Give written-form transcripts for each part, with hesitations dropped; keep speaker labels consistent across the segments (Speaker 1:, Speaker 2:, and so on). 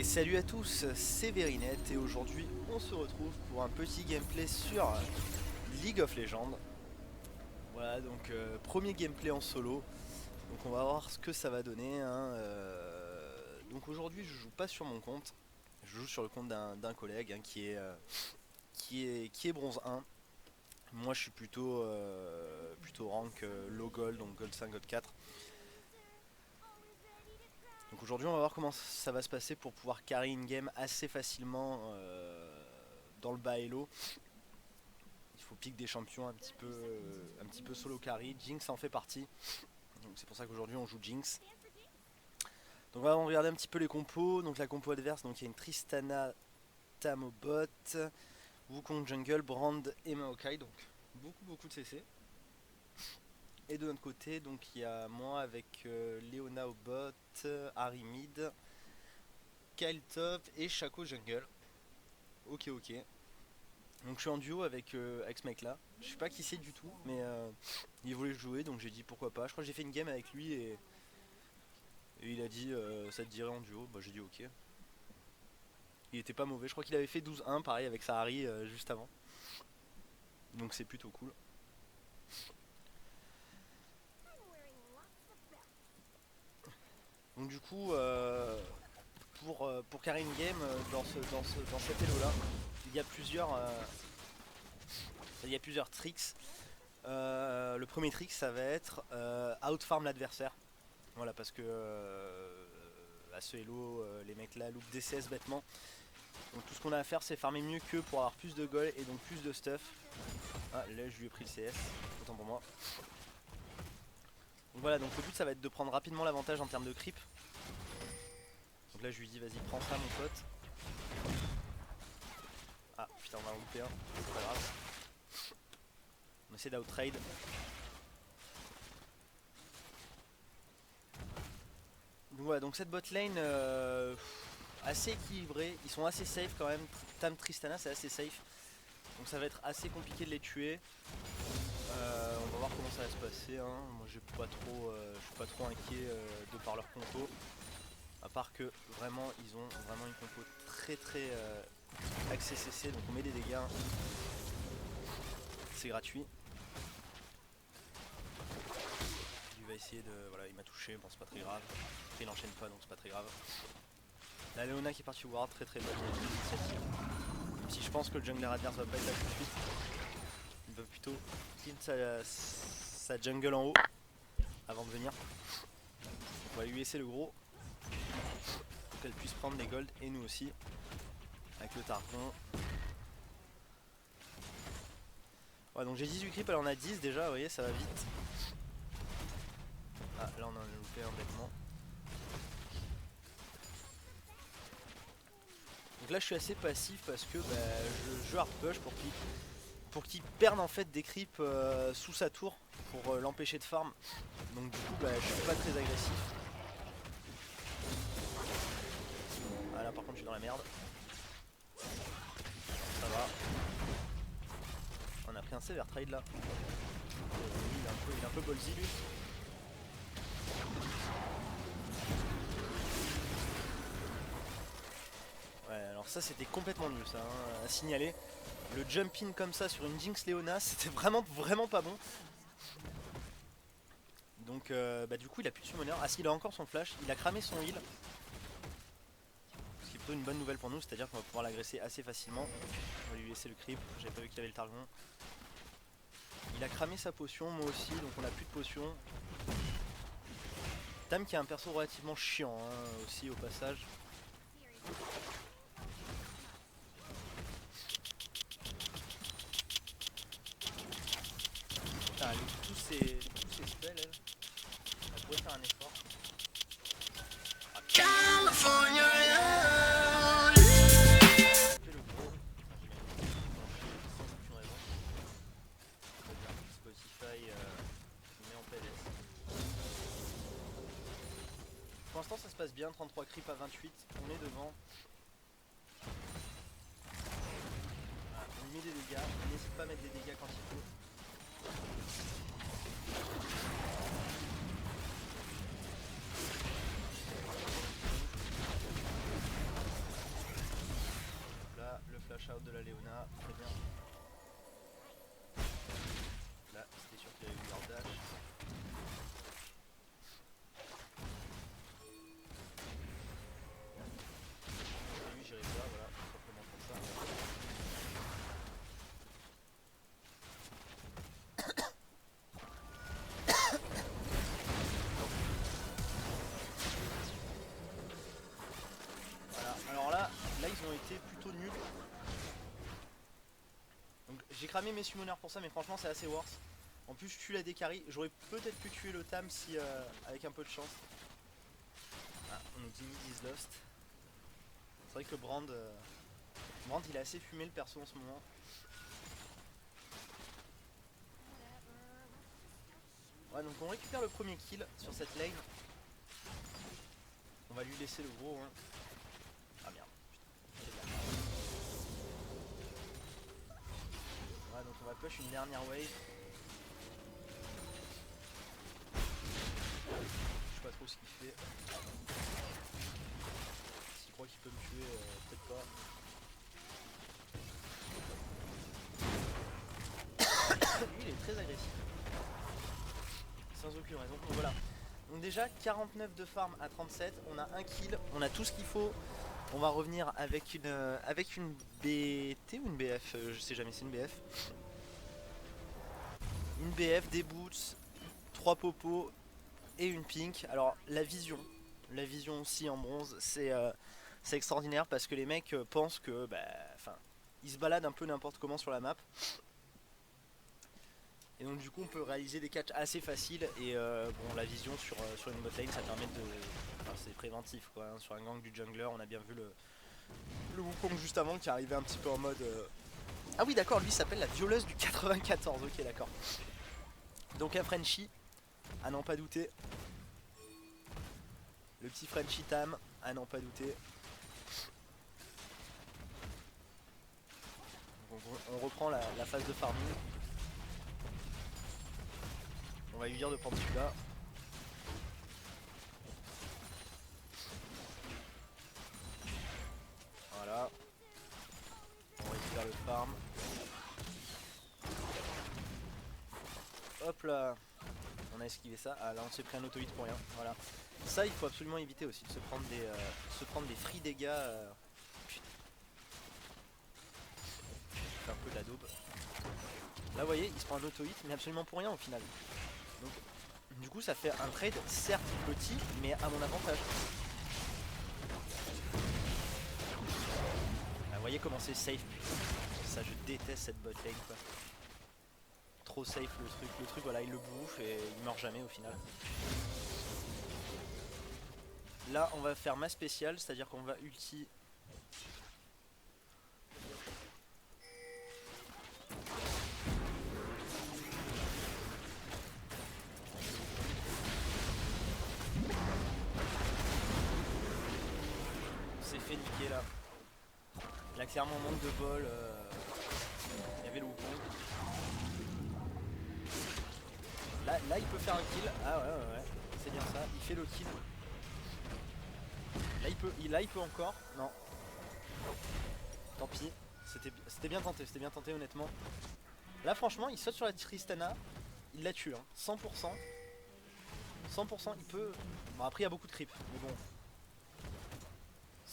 Speaker 1: Salut à tous, c'est Verinette et aujourd'hui on se retrouve pour un petit gameplay sur League of Legends. Voilà donc premier gameplay en solo, donc on va voir ce que ça va donner hein. Donc aujourd'hui je joue pas sur mon compte, je joue sur le compte d'un collègue hein, qui est bronze 1. Moi je suis plutôt rank low gold, donc gold 5, gold 4. Donc aujourd'hui on va voir comment ça va se passer pour pouvoir carry une game assez facilement dans le bas elo. Il faut pick des champions un petit peu solo carry. Jinx en fait partie. Donc c'est pour ça qu'aujourd'hui on joue Jinx. Donc on va regarder un petit peu les compos. Donc la compo adverse, donc il y a une Tristana, Tamobot, Wukong jungle, Brand et Maokai. Donc beaucoup de CC. Et de notre côté, donc il y a moi avec Leona au bot, Harry mid, Kyle top et Shaco jungle. Ok. Donc je suis en duo avec ce mec là. Je sais pas qui c'est du tout, mais il voulait jouer donc j'ai dit pourquoi pas. Je crois que j'ai fait une game avec lui et il a dit ça te dirait en duo. Bah j'ai dit ok. Il était pas mauvais, je crois qu'il avait fait 12-1 pareil avec sa Harry juste avant. Donc c'est plutôt cool. Donc du coup pour carry une game dans cet elo là, il y a plusieurs tricks. Le premier trick ça va être outfarm l'adversaire. Voilà parce que à ce elo les mecs là loupent des CS bêtement. Donc tout ce qu'on a à faire c'est farmer mieux qu'eux pour avoir plus de gold et donc plus de stuff. Ah là je lui ai pris le CS, autant pour moi. Donc voilà, donc le but ça va être de prendre rapidement l'avantage en termes de creep. Donc là je lui dis vas-y prends ça mon pote. Ah putain on va en louper un, c'est pas grave. On essaie d'outrade. Donc voilà, donc cette bot lane assez équilibrée, ils sont assez safe quand même. Tam Tristana c'est assez safe. Donc ça va être assez compliqué de les tuer. On va voir comment ça va se passer hein. Moi je suis pas trop inquiet de par leur compo. À part que vraiment ils ont vraiment une compo très axée CC, donc on met des dégâts. C'est gratuit. Il va essayer de. Voilà, il m'a touché, bon c'est pas très grave. Après il enchaîne pas donc c'est pas très grave. La Leona qui est partie Ward, très bonne initiative. Même si je pense que le jungler adverse va pas être là tout de suite. Il va plutôt clean sa jungle en haut avant de venir. On va lui laisser le gros pour qu'elle puisse prendre les golds et nous aussi avec le Targon. Ouais, donc j'ai 18 creeps, elle en a 10 déjà, vous voyez ça va vite. Ah là on en a loupé un bêtement. Donc là je suis assez passif parce que je hard push pour qu'il perde en fait des creeps sous sa tour pour l'empêcher de farm. Donc du coup je suis pas très agressif. Ah là par contre je suis dans la merde. Ça va. On a pris un sévère trade là. Il est un peu ballsy lui. Ouais alors ça c'était complètement nul ça hein, à signaler. Le jump in comme ça sur une Jinx Leona c'était vraiment pas bon. Donc du coup il a plus de summoner. Ah si il a encore son flash, il a cramé son heal. Ce qui est plutôt une bonne nouvelle pour nous, c'est à dire qu'on va pouvoir l'agresser assez facilement. On va lui laisser le creep, j'avais pas vu qu'il avait le targon. Il a cramé sa potion, moi aussi, donc on a plus de potion. Tam qui est un perso relativement chiant hein, aussi au passage. Putain, elle ouvre tous ses spells elle. Elle pourrait faire un effort. Ah, California. Pour l'instant ça se passe bien, 33 creeps à 28, on est devant. Ah, on met des dégâts, on n'hésite pas à mettre des dégâts quand il faut. cramé mes summoners pour ça, mais franchement c'est assez worse. En plus je tue la Dekari, j'aurais peut-être pu tuer le Tam si avec un peu de chance. Ah, on nous dit Mid is lost. C'est vrai que Brand il est assez fumé le perso en ce moment. Ouais, donc on récupère le premier kill sur cette lane. On va lui laisser le gros hein. Ah merde. Ouais, donc on va push une dernière wave. Je sais pas trop ce qu'il fait. S'il croit qu'il peut me tuer, peut-être pas. Lui il est très agressif. Sans aucune raison. Donc voilà. Donc déjà 49 de farm à 37, on a un kill, on a tout ce qu'il faut. On va revenir avec une BT ou une BF, je sais jamais, c'est une BF. Une BF, des boots, 3 popos et une pink. Alors la vision aussi en bronze, c'est extraordinaire parce que les mecs pensent que, ils se baladent un peu n'importe comment sur la map. Et donc du coup on peut réaliser des catchs assez faciles et bon la vision sur une botlane ça permet de... Enfin, c'est préventif quoi, hein. Sur un gank du jungler on a bien vu le Wukong juste avant qui arrivait un petit peu en mode... Ah oui d'accord, lui s'appelle la violeuse du 94, ok d'accord. Donc un Frenchie, à n'en pas douter. Le petit Frenchie Tam, à n'en pas douter. Donc on reprend la phase de farming. On va lui dire de prendre celui-là. Voilà. On récupère le farm. Hop là. On a esquivé ça. Ah là on s'est pris un auto-hit pour rien. Voilà. Ça il faut absolument éviter aussi de se prendre des free dégâts. Putain. C'est un peu de la daube. Là vous voyez il se prend un auto-hit mais absolument pour rien au final. Donc du coup ça fait un trade certes petit mais à mon avantage. Vous voyez comment c'est safe, ça je déteste cette botlane quoi. Trop safe le truc voilà il le bouffe et il meurt jamais au final. Là on va faire ma spéciale, c'est à dire qu'on va ulti. C'est fait niquer là. Il a clairement manque de bol. Il y avait le Wukong. Là il peut faire un kill. Ah ouais. C'est bien ça. Il fait le kill. Là il peut encore. Non. Tant pis. C'était bien tenté honnêtement. Là franchement il saute sur la Tristana. Il la tue hein. 100%. 100% il peut. Bon après il y a beaucoup de creep. Mais bon.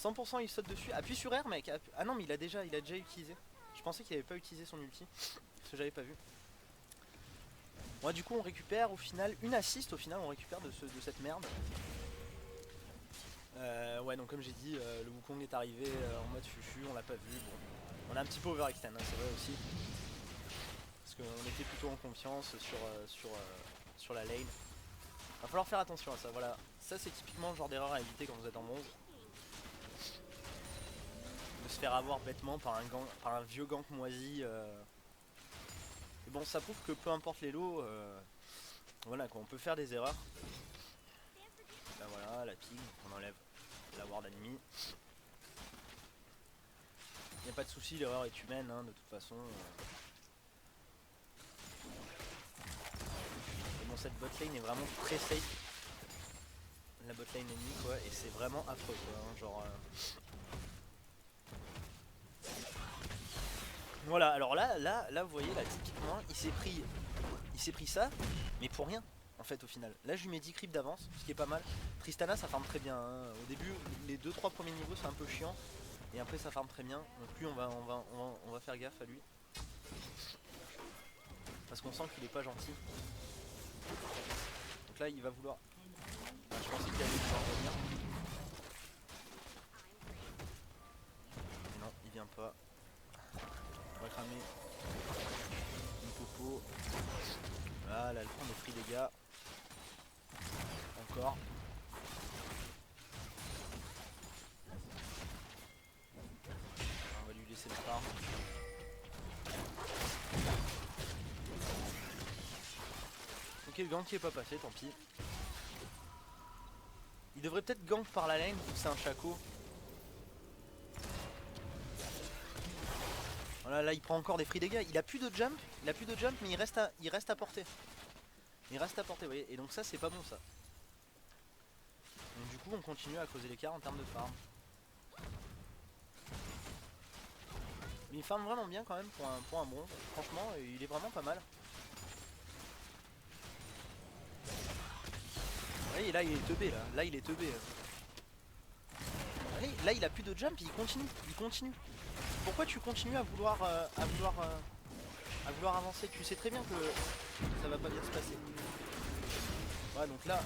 Speaker 1: 100% il saute dessus. Appuie sur R mec. Ah non mais il a déjà utilisé. Je pensais qu'il avait pas utilisé son ulti. Parce que j'avais pas vu. Bon du coup on récupère au final une assist on récupère de cette merde. Ouais donc comme j'ai dit le Wukong est arrivé en mode fufu, on l'a pas vu. Bon. On a un petit peu overextend hein, c'est vrai aussi. Parce qu'on était plutôt en confiance sur la lane. Va falloir faire attention à ça, voilà. Ça c'est typiquement le genre d'erreur à éviter quand vous êtes en bronze. De se faire avoir bêtement par un vieux gank moisi. Et bon ça prouve que peu importe les lots, voilà quoi, on peut faire des erreurs. Là voilà, la ping, on enlève la ward ennemie. Il n'y a pas de souci, l'erreur est humaine hein, de toute façon. Et bon cette botlane est vraiment très safe. La botlane ennemie quoi, et c'est vraiment affreux quoi, hein, genre... Voilà, alors là vous voyez là typiquement il s'est pris ça, mais pour rien en fait au final. Là je lui mets 10 creeps d'avance, ce qui est pas mal. Tristana ça farm très bien, hein. Au début les 2-3 premiers niveaux c'est un peu chiant, et après ça farm très bien. Donc lui on va faire gaffe à lui. Parce qu'on sent qu'il est pas gentil. Donc là il va vouloir... Enfin, je pensais qu'il allait vouloir revenir. Mais non, il vient pas. On va cramer le gank qui est pas passé, tant pis. Il devrait peut-être gank par la lane vu que c'est un Shaco. Voilà, là il prend encore des free dégâts. Il a plus de jump, mais il reste à portée. Il reste à portée, vous voyez. Et donc ça c'est pas bon ça. Donc du coup on continue à creuser l'écart en termes de farm. Mais il farm vraiment bien quand même pour un bronze. Franchement il est vraiment pas mal. Oui, et là il est teubé là. Là il est teubé. Là il a plus de jump, il continue. Pourquoi tu continues à vouloir avancer? Tu sais très bien que ça va pas bien se passer. Ouais, donc là.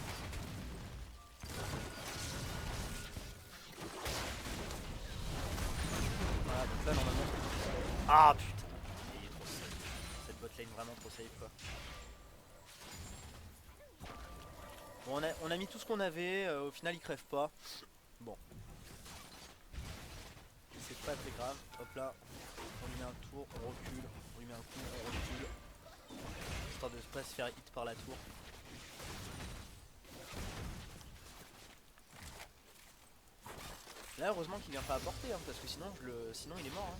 Speaker 1: Voilà, donc là normalement. Ah putain, il est trop safe. Cette botlane vraiment trop safe quoi. Bon, on a mis tout ce qu'on avait, au final il crève pas. Bon. C'est pas très grave. Hop là, on lui met un tour, on recule, on lui met un coup, on recule. Histoire de pas se faire hit par la tour. Là heureusement qu'il vient pas apporter hein, parce que sinon il est mort hein.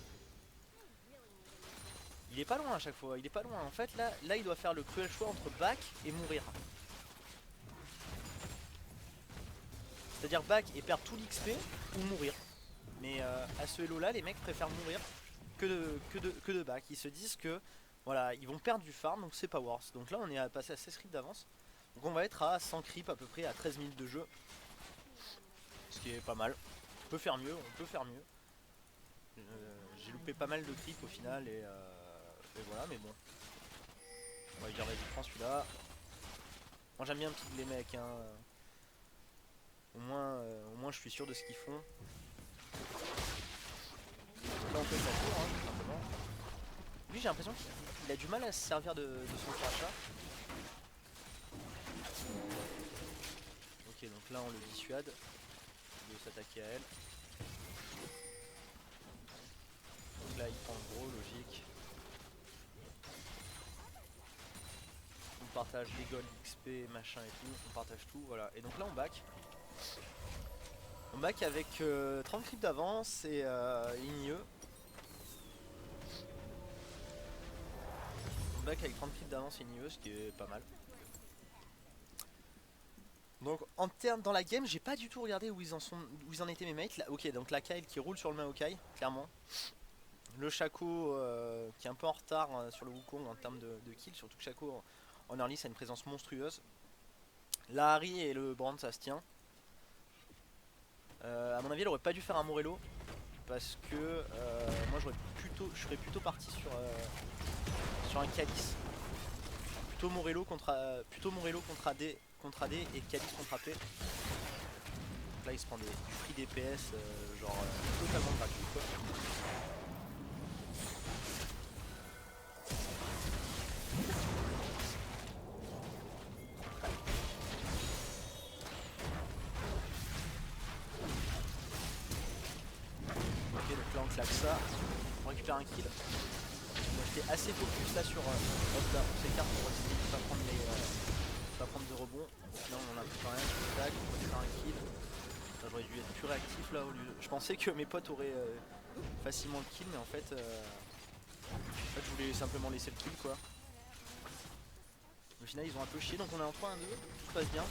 Speaker 1: Il est pas loin à chaque fois, il est pas loin. En fait là il doit faire le cruel choix entre back et mourir. C'est-à-dire back et perdre tout l'XP ou mourir. Mais à ce elo là les mecs préfèrent mourir que de back. Ils se disent que voilà ils vont perdre du farm donc c'est pas worth. Donc là on est passé à 16 creeps d'avance. Donc on va être à 100 creeps à peu près à 13 minutes de jeu. Ce qui est pas mal. On peut faire mieux, j'ai loupé pas mal de creeps au final et voilà mais bon. On va dire vas-y prends celui-là. Moi j'aime bien pique les mecs hein. Au moins je suis sûr de ce qu'ils font. Là on peut faire tour hein, tout simplement. Lui j'ai l'impression qu'il a du mal à se servir de son crachat. Ok donc là on le dissuade de s'attaquer à elle. Donc là il prend le gros, logique. On partage les gold, XP, machin et tout, on partage tout, voilà. Et donc là on back. On back avec 30 creeps d'avance et ligneux. On back avec 30 creeps d'avance et ligneux, ce qui est pas mal. Donc en termes dans la game, j'ai pas du tout regardé où ils en étaient mes mates. Là, ok, donc la Kyle qui roule sur le Maokai, clairement. Le Shaco qui est un peu en retard sur le Wukong en termes de kill, surtout que Shaco en early ça a une présence monstrueuse. La Harry et le Brand ça se tient. À mon avis elle aurait pas dû faire un Morello parce que moi je serais plutôt parti sur un Calice. Plutôt Morello contre AD et Calice contre AP. Donc là il se prend du free DPS genre totalement gratuit quoi. Ok donc là on claque ça, on récupère un kill. Moi j'étais assez focus là sur hop là on s'écarte pour essayer de pas prendre de rebond. Là on en a pris quand même, tac, on va faire un kill. J'aurais dû être plus réactif là au lieu de... Je pensais que mes potes auraient facilement le kill mais en fait je voulais simplement laisser le kill quoi. Au final ils ont un peu chié donc on est en 3-1-2, tout se passe bien.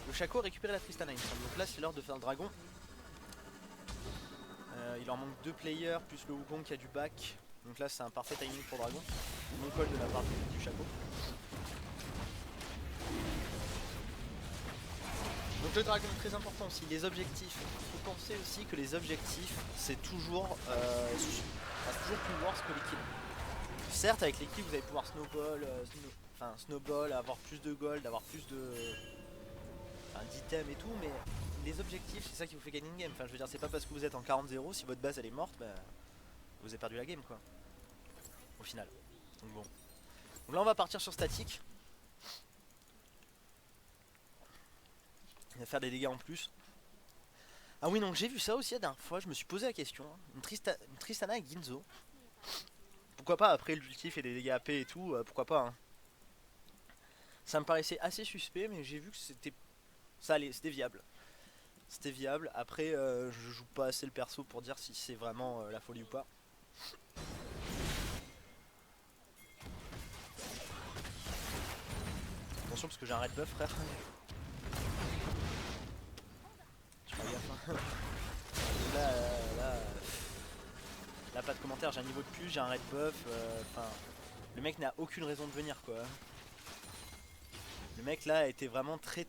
Speaker 1: Le Shaco a récupéré la Tristana il me semble, donc là c'est l'heure de faire le dragon. Il leur manque 2 players plus le Wukong qui a du back. Donc là c'est un parfait timing pour dragon. Mon call de la part du Shaco. Donc le dragon très important aussi, les objectifs. Il faut penser aussi que les objectifs c'est toujours plus worse que les kills. Certes avec les kills vous allez pouvoir snowball, avoir plus de gold, avoir plus d'items et tout, mais les objectifs c'est ça qui vous fait gagner une game. Enfin je veux dire c'est pas parce que vous êtes en 40-0, si votre base elle est morte, bah, vous avez perdu la game quoi. Au final. Donc bon. Donc là on va partir sur statique. Il va faire des dégâts en plus. Ah oui donc j'ai vu ça aussi la dernière fois, je me suis posé la question. Une Tristana avec Ginzo. Pourquoi pas après l'ulti fait des dégâts AP et tout, pourquoi pas hein. Ça me paraissait assez suspect, mais j'ai vu que ça allait, c'était viable. C'était viable. Après, je joue pas assez le perso pour dire si c'est vraiment la folie ou pas. Attention parce que j'ai un red buff, frère. Tu fais gaffe. Hein. Là, pas de commentaire. J'ai un niveau de plus, j'ai un red buff. Enfin, le mec n'a aucune raison de venir, quoi. Le mec là était vraiment très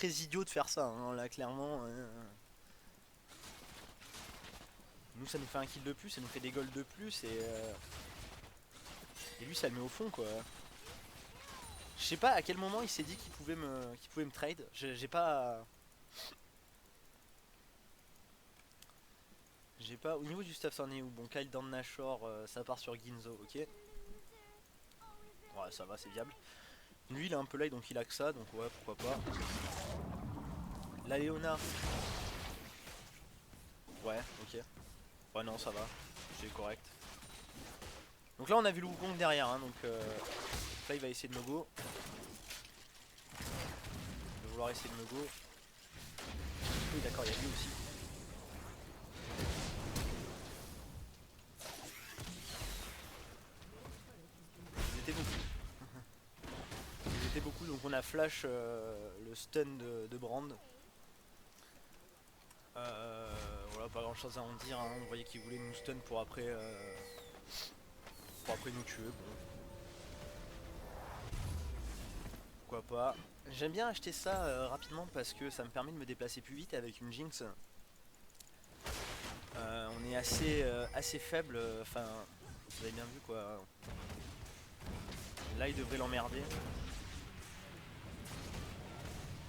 Speaker 1: idiot de faire ça. Hein, là, clairement. Nous, ça nous fait un kill de plus, ça nous fait des golds de plus et lui, ça le met au fond, quoi. Je sais pas à quel moment il s'est dit qu'il pouvait me trade. J'ai pas. J'ai pas. Au niveau du stuff, ça en est où? Bon, Kyle dans Nashor, ça part sur Ginzo, ok. Ouais, ça va, c'est viable. Lui, il est un peu light, donc il a que ça, donc ouais, pourquoi pas. La Léona. Ouais, ok. Ouais, non, ça va. C'est correct. Donc là, on a vu le Wukong derrière, hein, donc là, il va essayer de me go. Il va vouloir essayer de me go. Oui, d'accord, il y a lui aussi. Ils étaient beaucoup. Ils étaient beaucoup, donc on a flash le stun de Brand. Voilà, pas grand chose à en dire. Hein. On voyait qu'il voulait nous stun pour après nous tuer. Bon, pourquoi pas. J'aime bien acheter ça rapidement parce que ça me permet de me déplacer plus vite avec une Jinx. On est assez faible. Enfin, vous avez bien vu quoi. Là, il devrait l'emmerder.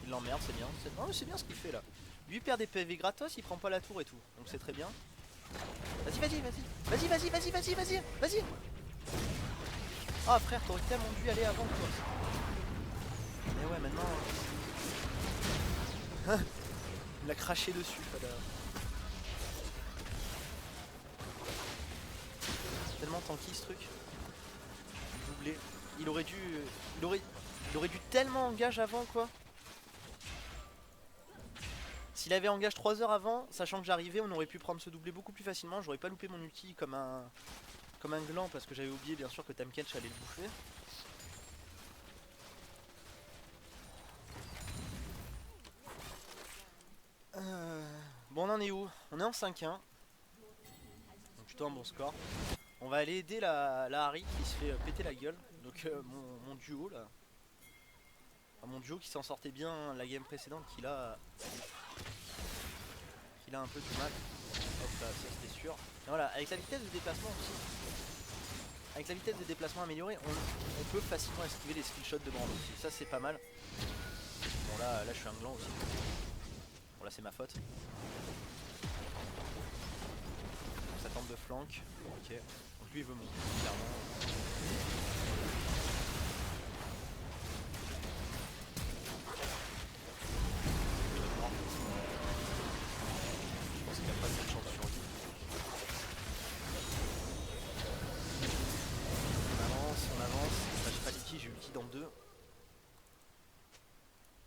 Speaker 1: Il l'emmerde, c'est bien. Non, c'est bien ce qu'il fait là. Lui perd des PV gratos, il prend pas la tour et tout. Donc c'est très bien. Vas-y, vas-y, vas-y. Vas-y, vas-y, vas-y, vas-y, vas-y, vas-y. Ah frère, t'aurais tellement dû aller avant quoi. Mais ouais, maintenant. Il l'a craché dessus. C'est tellement tanky ce truc. Doublé. Il aurait dû. Il aurait dû tellement engage avant quoi. S'il avait engage 3 heures avant, sachant que j'arrivais, on aurait pu prendre ce doublé beaucoup plus facilement. J'aurais pas loupé mon ulti comme un gland parce que j'avais oublié bien sûr que Tamkench allait le bouffer. Bon, on en est où? On est en 5-1. Donc plutôt un bon score. On va aller aider la Harry qui se fait péter la gueule. Donc mon duo là. Enfin, mon duo qui s'en sortait bien la game précédente, qu'il a un peu du mal. Hop là, ça c'était sûr. Et voilà, avec la vitesse de déplacement aussi. Avec la vitesse de déplacement améliorée, on peut facilement esquiver les skill shots de Brand aussi. Ça c'est pas mal. Bon là je suis un gland aussi. Bon là c'est ma faute. Ça tente de flank. Ok. Donc lui il veut monter clairement. Je pense qu'il a pas cette chance sur lui. On avance. Enfin, j'ai pas d'ulti, j'ai ulti dans 2.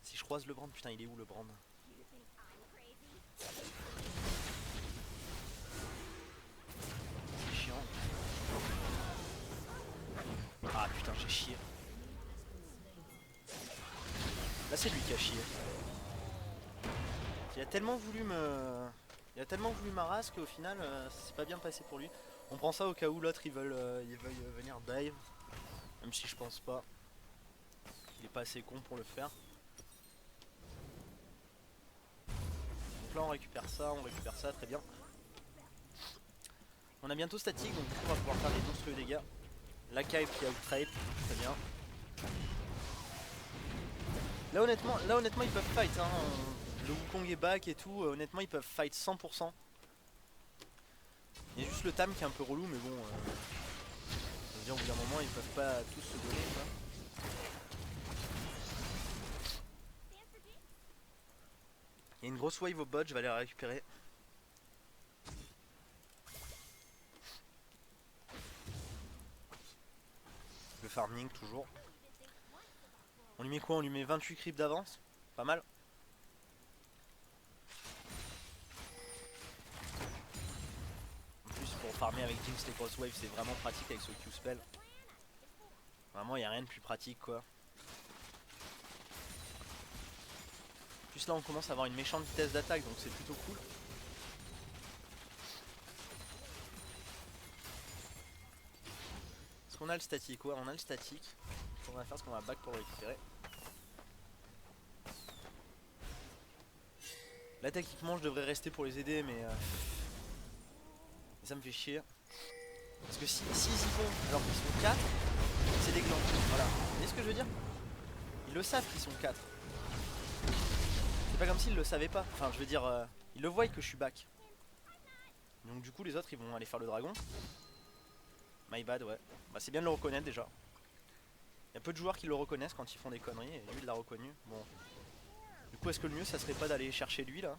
Speaker 1: Si je croise le Brand, putain il est où le Brand? C'est chiant. Ah putain j'ai chié. Là c'est lui qui a chié. Il a tellement voulu ma race qu'au final c'est pas bien passé pour lui. On prend ça au cas où l'autre il veuille venir dive. Même si je pense pas. Il est pas assez con pour le faire. Donc là on récupère ça, très bien. On a bientôt statique donc on va pouvoir faire des monstrueux dégâts. La Kyve qui a out-trade, très bien. Là honnêtement ils peuvent fight hein. Le Wukong est back et tout, honnêtement ils peuvent fight 100%. Il y a juste le Tam qui est un peu relou mais bon je veux dire au bout d'un moment ils peuvent pas tous se donner quoi. Il y a une grosse wave au bot, je vais aller la récupérer. Le farming toujours. On lui met quoi? On lui met 28 creeps d'avance. Pas mal. En plus pour farmer avec Jinx les crosswaves c'est vraiment pratique avec ce Q-spell. Vraiment il n'y a rien de plus pratique quoi. En plus là on commence à avoir une méchante vitesse d'attaque donc c'est plutôt cool. Est-ce qu'on a le statique? Ouais on a le statique. On va faire ce qu'on va back pour le récupérer. Là techniquement je devrais rester pour les aider mais ça me fait chier. Parce que si ils y vont alors qu'ils sont 4, c'est des glands. Voilà. Vous voyez ce que je veux dire? Ils le savent qu'ils sont 4. C'est pas comme s'ils le savaient pas. Enfin je veux dire, ils le voient que je suis back. Donc du coup les autres ils vont aller faire le dragon. My bad ouais. Bah c'est bien de le reconnaître déjà. Il y a peu de joueurs qui le reconnaissent quand ils font des conneries et lui il l'a reconnu. Bon. Du coup est-ce que le mieux ça serait pas d'aller chercher lui là?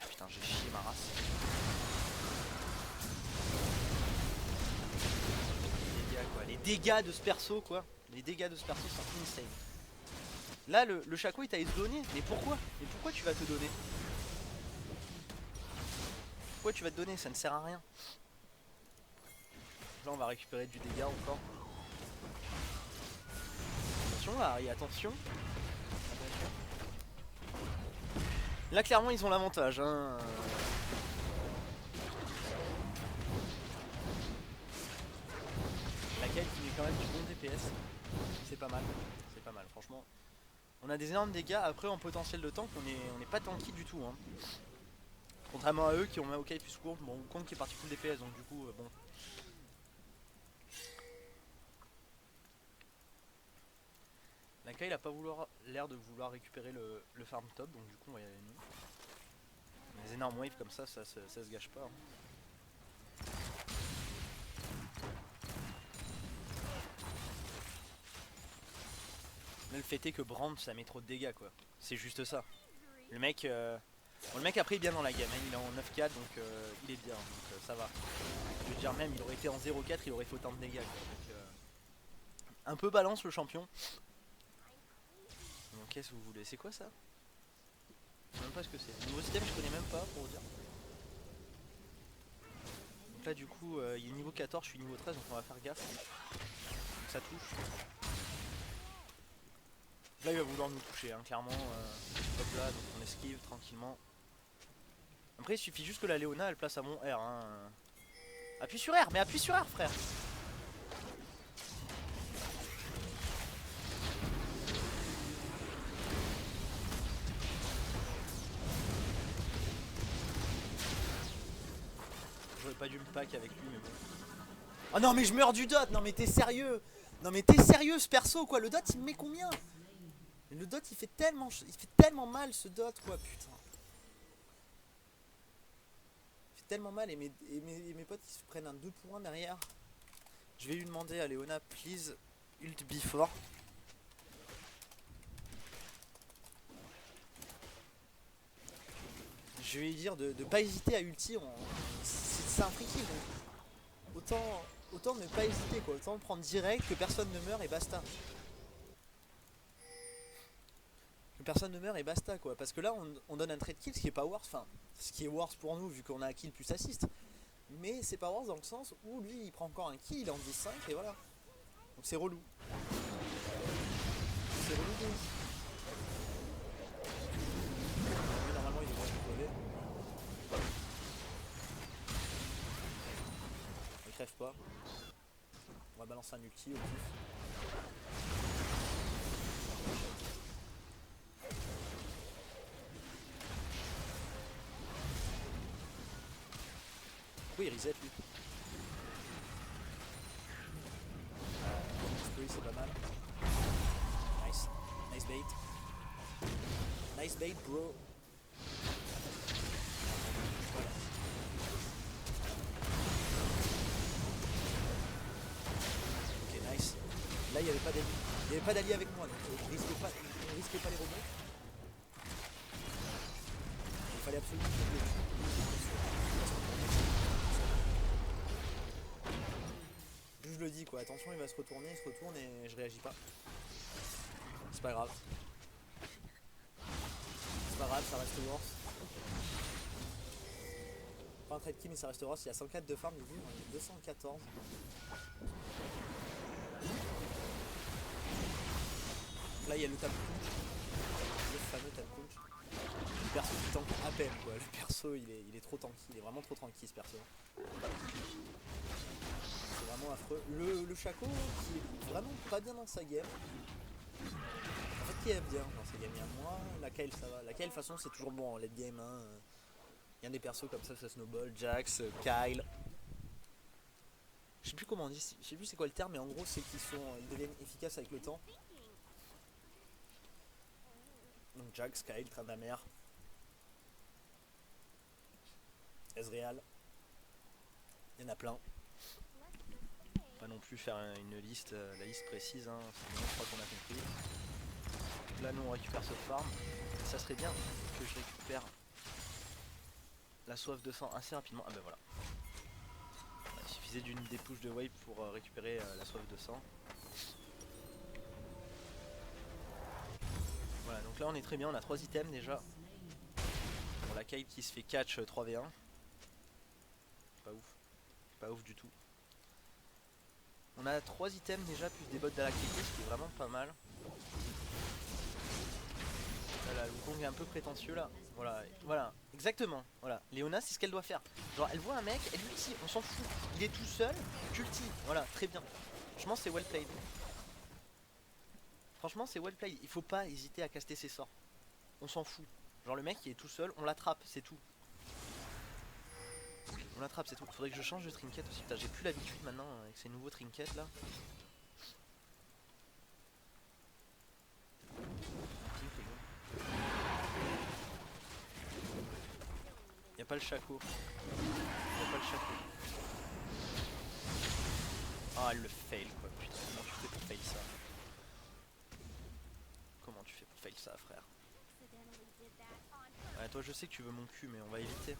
Speaker 1: Putain j'ai chié ma race. Les dégâts quoi. Les dégâts de ce perso quoi. Les dégâts de ce perso sont insane. Là le Shaco il t'a se donner. Mais pourquoi? Mais pourquoi tu vas te donner? Pourquoi tu vas te donner? Ça ne sert à rien. Là on va récupérer du dégât encore. Attention là, et attention. Là clairement ils ont l'avantage hein. La quête qui met quand même du bon DPS. C'est pas mal. C'est pas mal franchement. On a des énormes dégâts, après en potentiel de tank on est pas tanky du tout hein. Contrairement à eux qui ont un Maokai plus court, bon Wukong qui est parti full DPS donc du coup bon. Naka il a pas l'air de vouloir récupérer le farm top donc du coup on va y aller nous. Les énormes waves comme ça se gâche pas hein. Mais le fait est que Brand ça met trop de dégâts quoi. C'est juste ça. Le mec bon, le mec après il est bien dans la game hein. Il est en 9-4 donc il est bien donc ça va. Je veux dire même il aurait été en 0-4 il aurait fait autant de dégâts quoi. Donc, un peu balance le champion. Donc qu'est-ce que vous voulez? C'est quoi ça? Je sais même pas ce que c'est. Nouveau système je connais même pas pour vous dire. Donc là du coup il est niveau 14, je suis niveau 13 donc on va faire gaffe. Donc ça touche. Là il va vouloir nous toucher hein, clairement. Hop là donc on esquive tranquillement. Après il suffit juste que la Léona elle place à mon R hein. Appuie sur R, mais appuie sur R frère. J'aurais pas dû me pack avec lui mais bon. Oh non mais je meurs du dot. Non mais t'es sérieux? Non mais t'es sérieux ce perso quoi? Le dot il me met combien? Le dot il fait tellement mal ce dot quoi putain. Il fait tellement mal et mes potes ils se prennent un 2 pour 1 derrière. Je vais lui demander à Léona please ult before. Je vais lui dire de pas hésiter à ulti. C'est un free kill donc autant ne pas hésiter quoi. Autant prendre direct que personne ne meurt et basta. Que personne ne meurt et basta quoi. Parce que là on donne un trade kill ce qui est pas worse. Enfin ce qui est worse pour nous vu qu'on a un kill plus assist. Mais c'est pas worse dans le sens où lui il prend encore un kill, il est en 10-5 et voilà. Donc c'est relou. C'est relou de ouf. Normalement il devrait se crever. Il crève pas. On va balancer un ulti au pif. Pourquoi il reset lui? Oui c'est pas mal. Nice. Nice bait. Nice bait bro. Voilà. Ok nice. Là il n'y avait pas d'allié. Il n'y avait pas d'allié avec moi donc on risquait pas les robots. Il fallait absolument que je plus je le dis quoi. Attention, il va se retourner, il se retourne et je réagis pas. C'est pas grave. C'est pas grave, ça reste worse. Pas un trade kill mais ça reste worse. Il y a 104 de farm du coup, il y a 214. Là il y a le tap punch. Le fameux tap punch. Le perso qui tank à peine quoi. Le perso il est trop tanky, il est vraiment trop tranquille ce perso. C'est vraiment affreux. Le Shaco qui est vraiment pas bien dans sa game. En fait qui est bien dans sa game, il y a moi, la Kyle ça va. La Kyle de toute façon c'est toujours bon en late game hein. Il y a des persos comme ça snowball, Jax, Kyle. Je sais plus comment on dit, je sais plus c'est quoi le terme mais en gros c'est qu'ils deviennent efficaces avec le temps. Donc Jax, Kyle, Tryndamere, Ezreal, il y en a plein. Pas non plus faire une liste, la liste précise, hein. Je crois qu'on a compris. Là nous on récupère ce farm. Ça serait bien que je récupère la soif de sang assez rapidement. Ah ben voilà. Il suffisait d'une des pushes de wave pour récupérer la soif de sang. Voilà, donc là on est très bien, on a 3 items déjà. Bon, la Kyle qui se fait catch 3v1. Pas ouf. Pas ouf du tout. On a 3 items déjà, plus des bottes d'Alacrité, ce qui est vraiment pas mal. Là, le Wukong est un peu prétentieux là. Voilà, voilà, exactement. Voilà, Leona c'est ce qu'elle doit faire. Genre elle voit un mec, elle ulti, on s'en fout. Il est tout seul, j'ulti. Voilà, très bien. Franchement c'est well played. Franchement c'est well played. Il faut pas hésiter à caster ses sorts. On s'en fout. Genre le mec il est tout seul, on l'attrape, c'est tout. On l'attrape, c'est tout. Faudrait que je change de trinket aussi. Putain, j'ai plus l'habitude maintenant avec ces nouveaux trinkets là. Y'a pas le Shaco. Y'a pas le Shaco. Ah, elle le fail quoi. Putain, comment tu fais pour fail ça? Comment tu fais pour fail ça, frère? Ouais, toi, je sais que tu veux mon cul, mais on va éviter.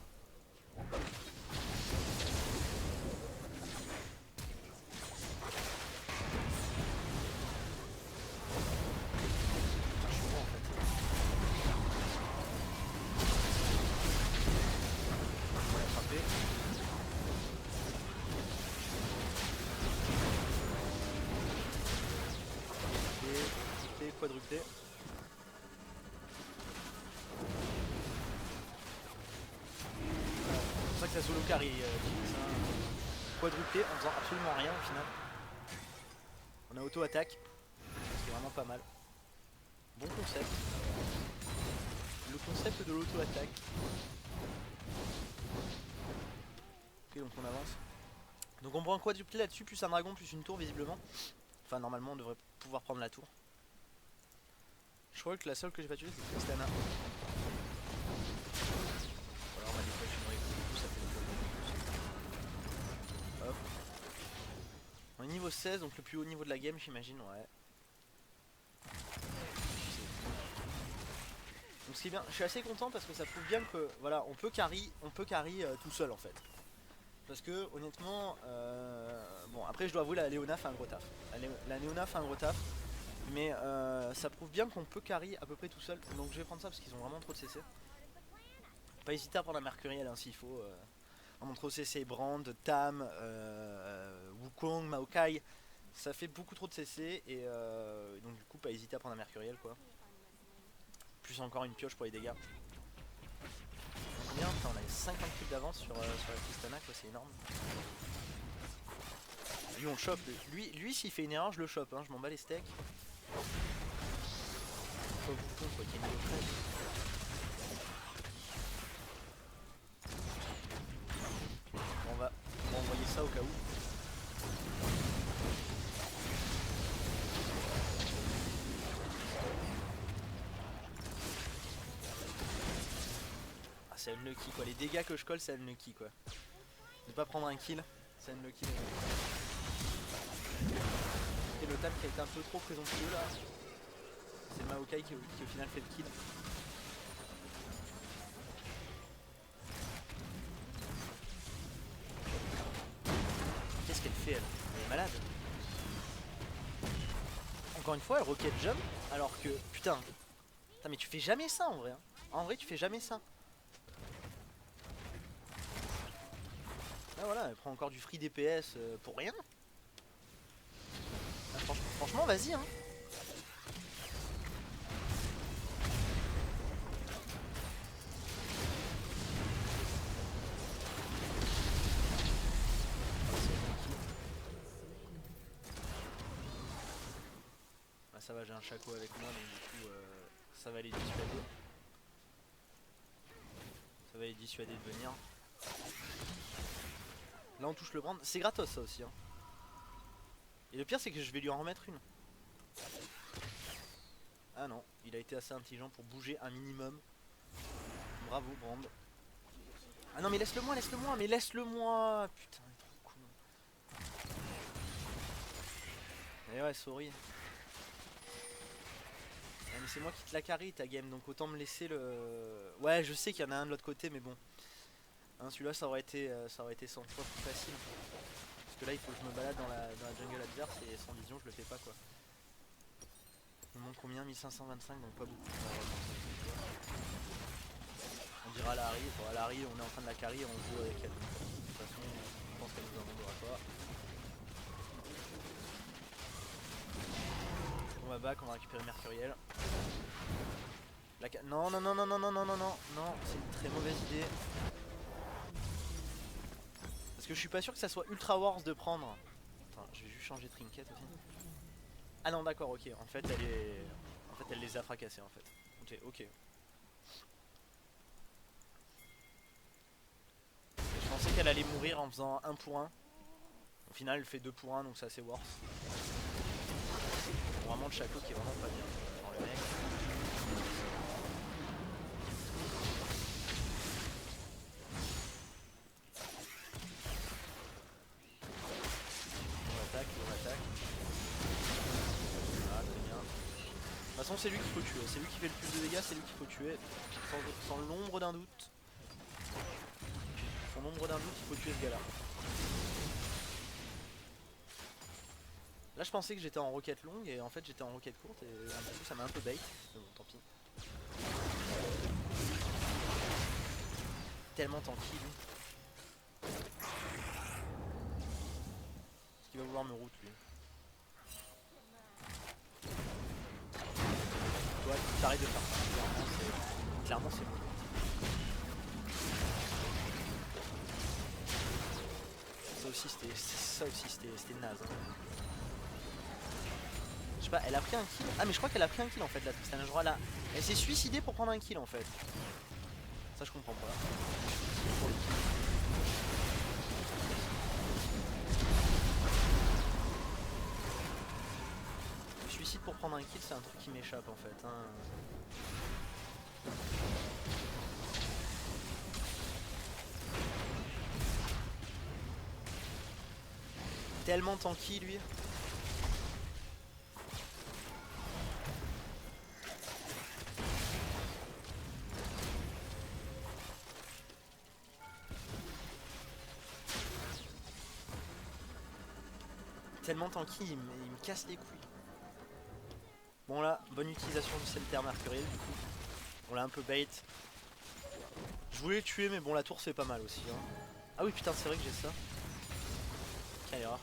Speaker 1: Quadruplé. C'est pour ça que ça solo carry quadruplé en faisant absolument rien au final. On a auto-attaque, ce qui est vraiment pas mal. Bon concept. Le concept de l'auto-attaque. Ok, donc on avance. Donc on prend un quadruplé là-dessus, plus un dragon, plus une tour visiblement. Enfin normalement on devrait pouvoir prendre la tour. Je crois que la seule que j'ai pas tuée c'est Tristana. Voilà, on a des flèches dans les coups, ça fait des hop. On est niveau 16, donc le plus haut niveau de la game j'imagine, ouais. Donc ce qui est bien, je suis assez content parce que ça prouve bien que voilà, on peut carry tout seul en fait. Parce que honnêtement, bon après je dois avouer la Leona fait un gros taf. La Leona fait un gros taf. Mais ça prouve bien qu'on peut carry à peu près tout seul. Donc je vais prendre ça parce qu'ils ont vraiment trop de CC. Pas hésiter à prendre la Mercuriel hein, s'il faut. Vraiment trop de CC, Brand, Tam, Wukong, Maokai. Ça fait beaucoup trop de CC et donc du coup pas hésiter à prendre la Mercuriel quoi. Plus encore une pioche pour les dégâts. Bien, on a 50 kills d'avance sur la Tristana quoi, c'est énorme. Lui on le chope, lui s'il fait une erreur je le chope, hein, je m'en bats les steaks. Pas Wukong quoi, qui est niveau 13. On va envoyer ça au cas où. Ah c'est unlucky quoi, les dégâts que je colle c'est unlucky quoi. Ne pas prendre un kill, c'est unlucky. Et le Tam qui a été un peu trop présomptueux là. C'est le Maokai qui au final fait le kill. Qu'est-ce qu'elle fait elle? est malade. Encore une fois, elle rocket jump alors que putain. Putain mais tu fais jamais ça en vrai. Hein. En vrai tu fais jamais ça. Là voilà, elle prend encore du free DPS pour rien. Là, franchement vas-y hein. Ça va, j'ai un Shaco avec moi donc du coup ça va les dissuader. Ça va les dissuader de venir. Là on touche le brand, c'est gratos ça aussi hein. Et le pire c'est que je vais lui en remettre une. Ah non, il a été assez intelligent pour bouger un minimum. Bravo Brand. Ah non mais laisse-le moi, mais laisse-le moi. Putain, il est trop con. Et ouais, sorry. Ah, mais c'est moi qui te la carry ta game, donc autant me laisser le... Ouais, je sais qu'il y en a un de l'autre côté, mais bon. Hein, celui-là, ça aurait été 100 fois plus facile. Parce que là, il faut que je me balade dans la jungle adverse et sans vision, je le fais pas quoi. On monte combien? 1525, donc pas beaucoup. On dira à Larry, bon, à Larry, on est en train de la carry et on joue avec elle. De toute façon, je pense qu'elle nous en vendra pas. On va back, on va récupérer Mercuriel. Non, non, non, non, non, non, non, non, non, non, c'est une très mauvaise idée. Parce que je suis pas sûr que ça soit ultra wars de prendre. Attends, je vais juste changer trinket aussi. Ah non, d'accord, ok. En fait, elle les a fracassés en fait. Ok, ok. Je pensais qu'elle allait mourir en faisant 1 pour 1. Au final, elle fait 2 pour 1, donc c'est assez worse. Vraiment, le Shaco qui est vraiment pas bien. Genre, le mec. On attaque. Ah, très bien. De toute façon, c'est lui qu'il faut tuer. C'est lui qui fait le plus de dégâts, c'est lui qu'il faut tuer. Sans l'ombre d'un doute. Sans l'ombre d'un doute, il faut tuer ce gars-là. Là je pensais que j'étais en roquette longue et en fait j'étais en roquette courte et du coup ça m'a un peu bait. Mais bon tant pis. Tellement tanky lui. Est-ce qu'il va vouloir me route lui? Ouais, t'arrêtes de faire ça. Clairement c'est bon. Ça aussi c'était naze. Hein. Je sais pas, elle a pris un kill. Ah mais je crois qu'elle a pris un kill en fait la Tristana. Je crois là. Elle s'est suicidée pour prendre un kill en fait. Ça je comprends pas. Le suicide pour prendre un kill c'est un truc qui m'échappe en fait. Hein. Tellement tanky lui. Tellement tanky, il me casse les couilles. Bon là, bonne utilisation du Celter Mercuriel du coup. On l'a un peu bait. Je voulais le tuer mais bon la tour c'est pas mal aussi. Hein. Ah oui putain c'est vrai que j'ai ça. Quelle erreur.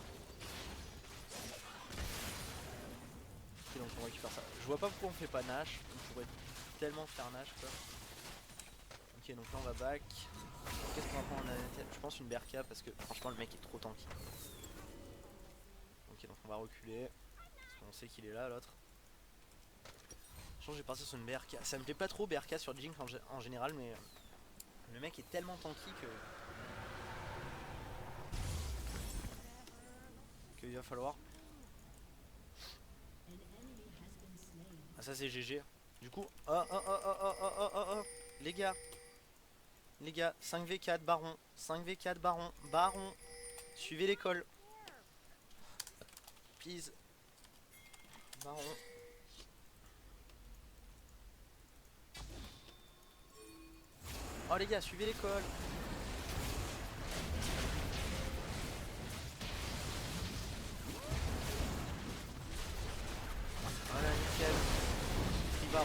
Speaker 1: Ok donc on récupère ça. Je vois pas pourquoi on fait pas Nash. On pourrait tellement faire Nash quoi. Ok donc là on va back. Qu'est-ce qu'on va prendre en tête? Je pense une Berka parce que franchement le mec est trop tanky. Ok donc on va reculer. Parce qu'on sait qu'il est là l'autre. Je pense que je vais partir sur une BRK. Ça me plaît pas trop BRK sur Jink en général mais le mec est tellement tanky qu'il va falloir. Ah ça c'est GG. Du coup, les gars, 5v4 baron, 5v4 baron, suivez l'école. Peace. Baron. Oh les gars, suivez l'école.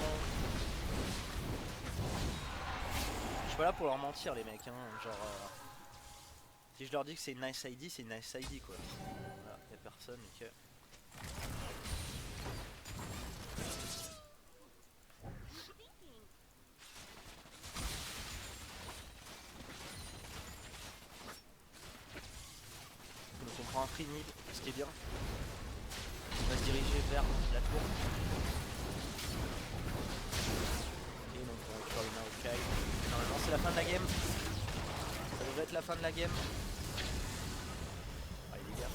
Speaker 1: marrant. Je suis pas là pour leur mentir les mecs, hein. Genre si je leur dis que c'est une nice ID, c'est une nice ID quoi. Voilà, y'a personne et que... Donc on prend un free nid, ce qui est bien. On va se diriger vers la tour. Et donc on récupère le Maokai. Normalement c'est la fin de la game. Ça devrait être la fin de la game. Allez les gars.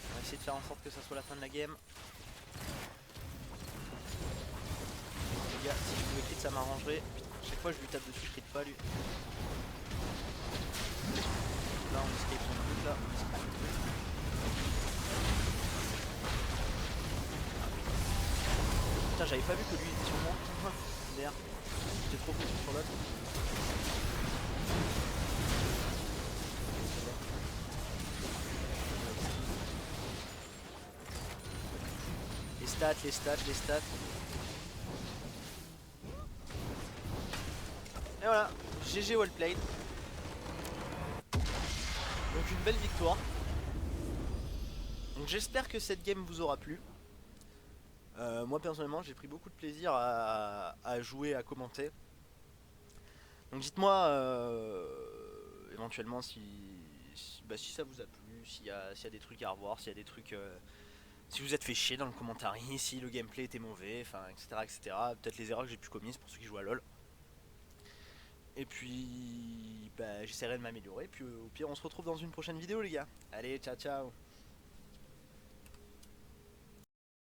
Speaker 1: On va essayer de faire en sorte que ça soit la fin de la game. Les gars, si je pouvais crit ça m'arrangerait. Chaque fois je lui tape dessus, je crit pas lui. Là on escape son truc là. Putain j'avais pas vu que lui était sur moi. Merde. J'étais trop focus sur l'autre. Les stats, les stats, les stats. Et voilà, GG well played. Donc une belle victoire. Donc j'espère que cette game vous aura plu. Moi personnellement j'ai pris beaucoup de plaisir à jouer, à commenter. Donc dites-moi éventuellement si ça vous a plu, s'il y a des trucs à revoir, s'il y a des trucs... si vous êtes fait chier dans le commentaire, si le gameplay était mauvais, enfin etc. etc. Peut-être les erreurs que j'ai pu commises pour ceux qui jouent à LoL. Et puis j'essaierai de m'améliorer. Puis au pire on se retrouve dans une prochaine vidéo les gars. Allez ciao ciao.